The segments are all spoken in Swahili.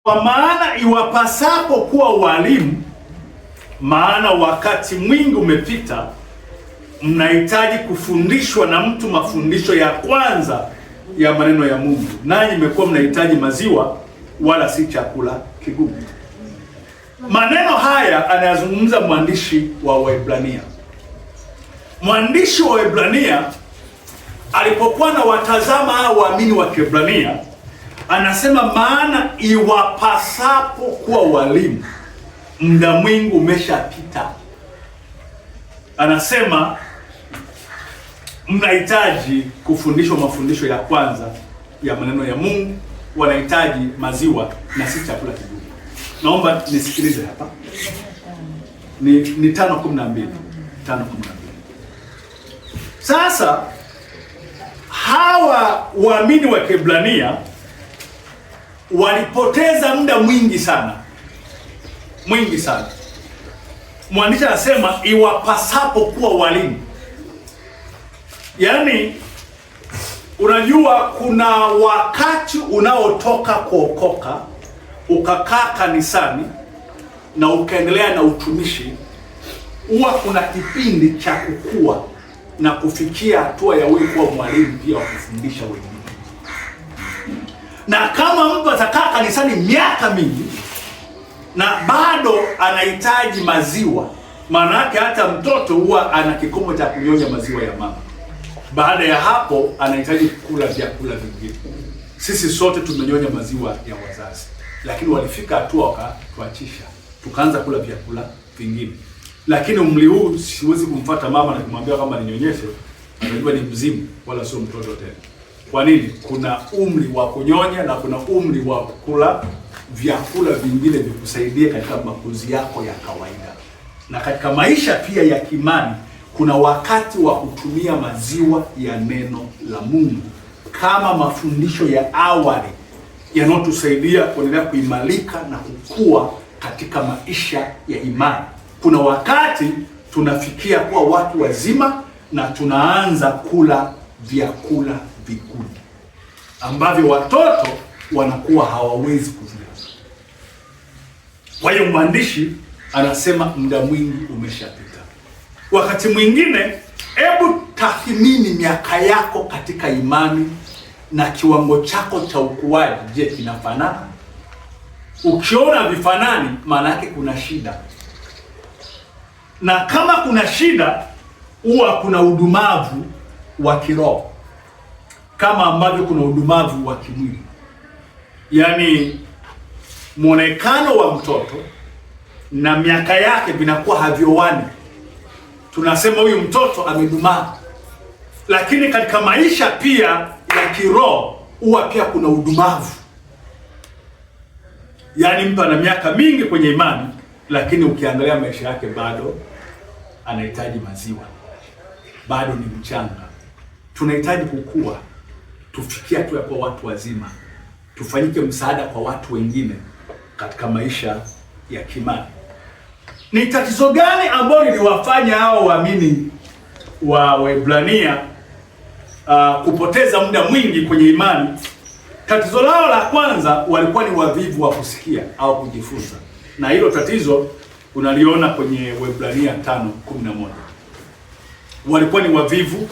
Kwa maana iwapasapo kuwa walimu, maana wakati mwingi umepita, mnahitaji kufundishwa na mtu mafundisho ya kwanza ya maneno ya Mungu, nanyi mmekuwa mnahitaji maziwa wala si chakula kigumu. Maneno haya anayazungumza mwandishi wa Waebrania. Mwandishi wa Waebrania alipokuwa na watazama hao waamini wa Kiebrania, anasema maana iwapasapo kuwa walimu, muda mwingi umeshapita. Anasema mnahitaji kufundishwa mafundisho ya kwanza ya maneno ya Mungu, wanahitaji maziwa na si chakula kigumu. Naomba nisikilize hapa. Ni 5:12. Sasa hawa waamini wa Kiebrania walipoteza muda mwingi sana. Mwandishi anasema iwapasapo kuwa walimu. Yaani, unajua kuna wakati unaotoka kuokoka ukakaa kanisani na ukaendelea na utumishi, huwa kuna kipindi cha kukua na kufikia hatua ya wewe kuwa mwalimu pia wa kufundisha wengine. Na kama mtu atakaa kanisani miaka mingi na bado anahitaji maziwa, maana yake hata mtoto huwa ana kikomo cha kunyonya maziwa ya mama. Baada ya hapo anahitaji kula vyakula vingine. Sisi sote tumenyonya maziwa ya wazazi, lakini walifika hatua wakatuachisha, tukaanza kula vyakula vingine. Lakini umri huu siwezi kumfuata mama na kumwambia kama ninyonyeshe, anajua ni mzimu wala sio mtoto tena. Kwa nini? Kuna umri wa kunyonya na kuna umri wa kula vyakula vingine vikusaidie katika makuzi yako ya kawaida. Na katika maisha pia ya kimani, kuna wakati wa kutumia maziwa ya neno la Mungu kama mafundisho ya awali yanayotusaidia kuendelea kuimarika na kukua katika maisha ya imani. Kuna wakati tunafikia kuwa watu wazima na tunaanza kula vyakula vikuu ambavyo watoto wanakuwa hawawezi kuvila. Kwa hiyo mwandishi anasema muda mwingi umeshapita. Wakati mwingine, hebu tathmini miaka yako katika imani na kiwango chako cha ukuaji. Je, kinafanana? Ukiona vifanani, maana yake kuna shida. Na kama kuna shida, huwa kuna udumavu wa kiroho kama ambavyo kuna udumavu wa kimwili. Yaani muonekano wa mtoto na miaka yake vinakuwa haviowani. Tunasema huyu mtoto amedumaa. Lakini katika maisha pia ya kiroho huwa pia kuna udumavu. Yaani mtu ana miaka mingi kwenye imani, lakini ukiangalia maisha yake bado anahitaji maziwa. Bado ni mchanga. Tunahitaji kukua, tufikia tu kwa watu wazima, tufanyike msaada kwa watu wengine katika maisha ya kimani. Ni tatizo gani ambalo liliwafanya hao waamini wa Waebrania kupoteza muda mwingi kwenye imani? Tatizo lao la kwanza, walikuwa ni wavivu wa kusikia au kujifunza. Na hilo tatizo unaliona kwenye Waebrania 5:11. Walikuwa ni wavivu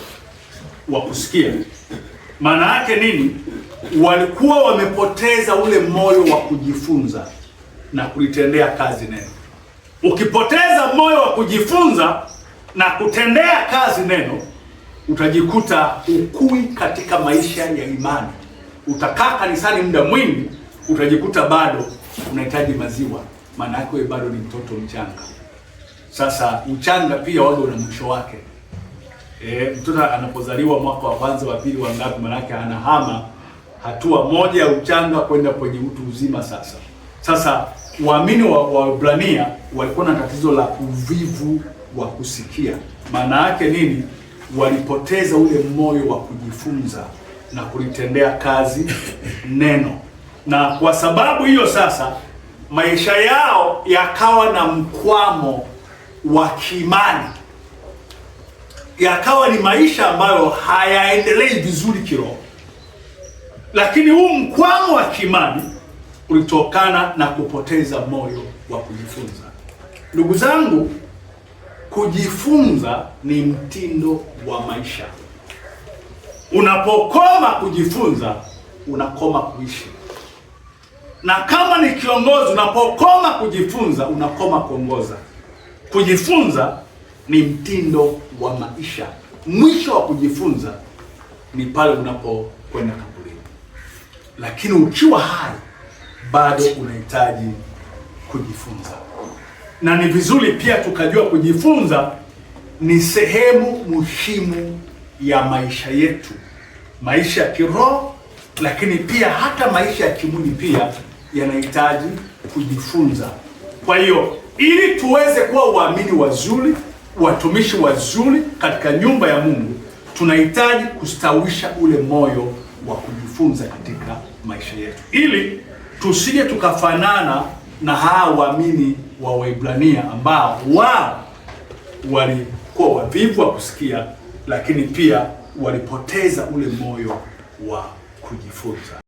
wa kusikia. Maana yake nini? Walikuwa wamepoteza ule moyo wa kujifunza na kulitendea kazi neno. Ukipoteza moyo wa kujifunza na kutendea kazi neno, utajikuta ukui katika maisha ya imani. Utakaa kanisani muda mwingi, utajikuta bado unahitaji maziwa. Maana yake wewe bado ni mtoto mchanga. Sasa uchanga pia wao una mwisho wake. Mtoto anapozaliwa mwaka wa kwanza, wa pili, wa ngapi, maana yake anahama hatua moja ya uchanga kwenda kwenye utu uzima sasa. Sasa waamini wa Waebrania walikuwa na tatizo la uvivu wa kusikia. Maana yake nini? Walipoteza ule moyo wa kujifunza na kulitendea kazi neno. Na kwa sababu hiyo sasa maisha yao yakawa na mkwamo wa kiimani. Yakawa ni maisha ambayo hayaendelei vizuri kiroho. Lakini huu mkwamo wa kiimani kulitokana na kupoteza moyo wa kujifunza. Ndugu zangu, kujifunza ni mtindo wa maisha. Unapokoma kujifunza, unakoma kuishi. Na kama ni kiongozi, unapokoma kujifunza, unakoma kuongoza. Kujifunza ni mtindo wa maisha. Mwisho wa kujifunza ni pale unapokwenda kaburini. Lakini ukiwa hai bado unahitaji kujifunza. Na ni vizuri pia tukajua kujifunza ni sehemu muhimu ya maisha yetu, maisha ya kiroho, lakini pia hata maisha ya kimwili pia yanahitaji kujifunza. Kwa hiyo ili tuweze kuwa waamini wazuri, watumishi wazuri katika nyumba ya Mungu, tunahitaji kustawisha ule moyo wa kujifunza katika maisha yetu, ili tusije tukafanana na hawa waamini wa Waebrania ambao wao walikuwa wavivu wa kusikia, lakini pia walipoteza ule moyo wa kujifunza.